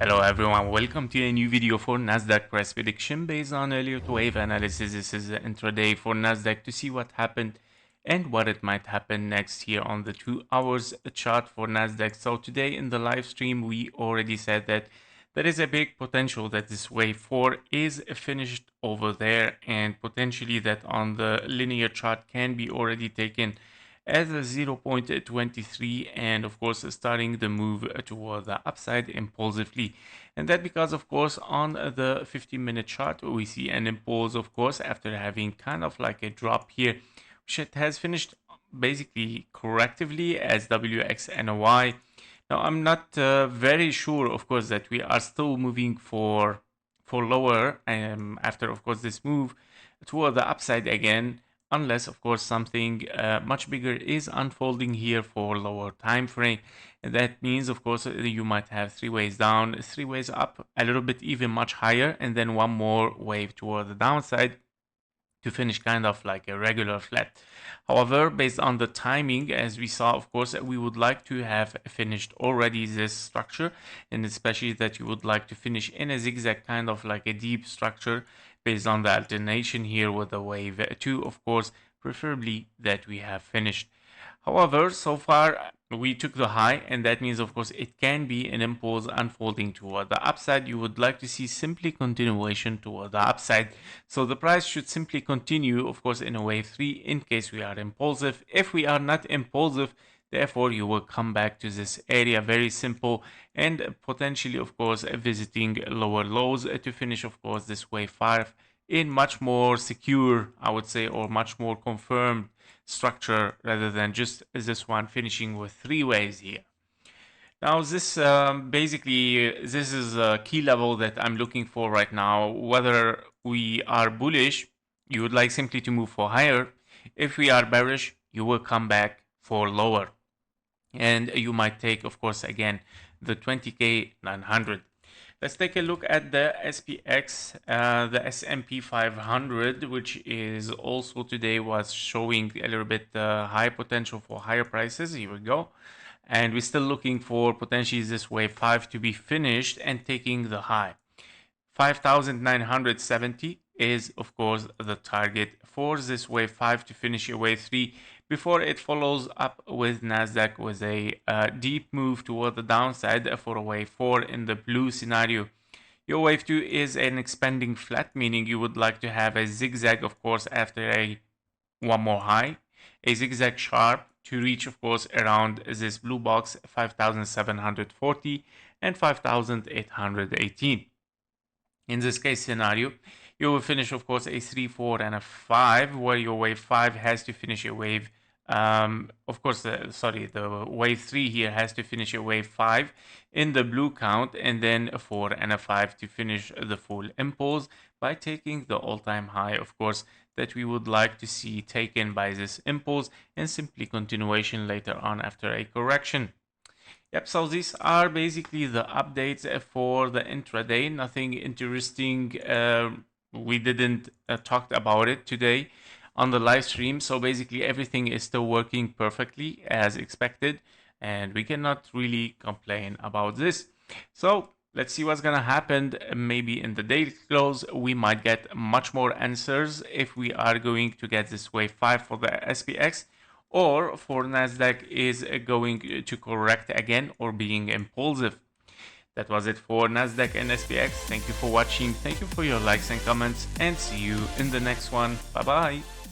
Hello everyone, welcome to a new video for Nasdaq price prediction based on Elliott wave analysis. This is the intraday for Nasdaq to see what happened and what it might happen next here on the 2 hours chart for Nasdaq. So today in the live stream we already said that there is a big potential that this wave 4 is finished over there, and potentially that on the linear chart can be already taken as a 0.23, and of course starting the move toward the upside impulsively. And that because of course on the 15-minute chart we see an impulse, of course, after having kind of like a drop here, which it has finished basically correctively as WXNY. Now I'm not very sure, of course, that we are still moving for lower after of course this move toward the upside again, unless of course something much bigger is unfolding here for lower time frame. And that means of course you might have 3 waves down, 3 waves up, a little bit even much higher, and then one more wave toward the downside to finish kind of like a regular flat. However, based on the timing, as we saw, of course, we would like to have finished already this structure, and especially that you would like to finish in a zigzag, kind of like a deep structure based on the alternation here with the wave 2, of course, preferably that we have finished. However, so far we took the high, and that means of course it can be an impulse unfolding toward the upside. You would like to see simply continuation toward the upside, so the price should simply continue, of course, in a wave 3 in case we are impulsive. If we are not impulsive, therefore you will come back to this area, very simple, and potentially of course visiting lower lows to finish of course this wave 5 in much more secure, I would say, or much more confirmed structure, rather than just this one finishing with 3 waves here. Now this basically this is a key level that I'm looking for right now. Whether we are bullish, you would like simply to move for higher. If we are bearish, you will come back for lower, and you might take of course again the 20k 900. Let's take a look at the SPX, the S&P 500, which is also today was showing a little bit high potential for higher prices. Here we go. And we're still looking for potentially this wave 5 to be finished and taking the high. 5,970 is of course the target for this wave 5 to finish a wave 3 before it follows up with Nasdaq with a deep move toward the downside for a wave 4 in the blue scenario. Your wave 2 is an expanding flat, meaning you would like to have a zigzag, of course, after one more high, a zigzag sharp to reach of course around this blue box 5,740 and 5,818. In this case scenario, you will finish of course a 3, 4 and a 5, where your wave 5 has to finish a wave of course the wave 3 here has to finish a wave 5 in the blue count, and then a 4 and a 5 to finish the full impulse by taking the all-time high, of course, that we would like to see taken by this impulse, and simply continuation later on after a correction. Yep, so these are basically the updates for the intraday. Nothing interesting. We didn't talk about it today on the live stream. So basically everything is still working perfectly as expected, and we cannot really complain about this. So let's see what's gonna happen. Maybe in the daily close we might get much more answers if we are going to get this wave 5 for the SPX, or for Nasdaq is going to correct again or being impulsive. That was it for Nasdaq and SPX. Thank you for watching. Thank you for your likes and comments, and see you in the next one. Bye bye.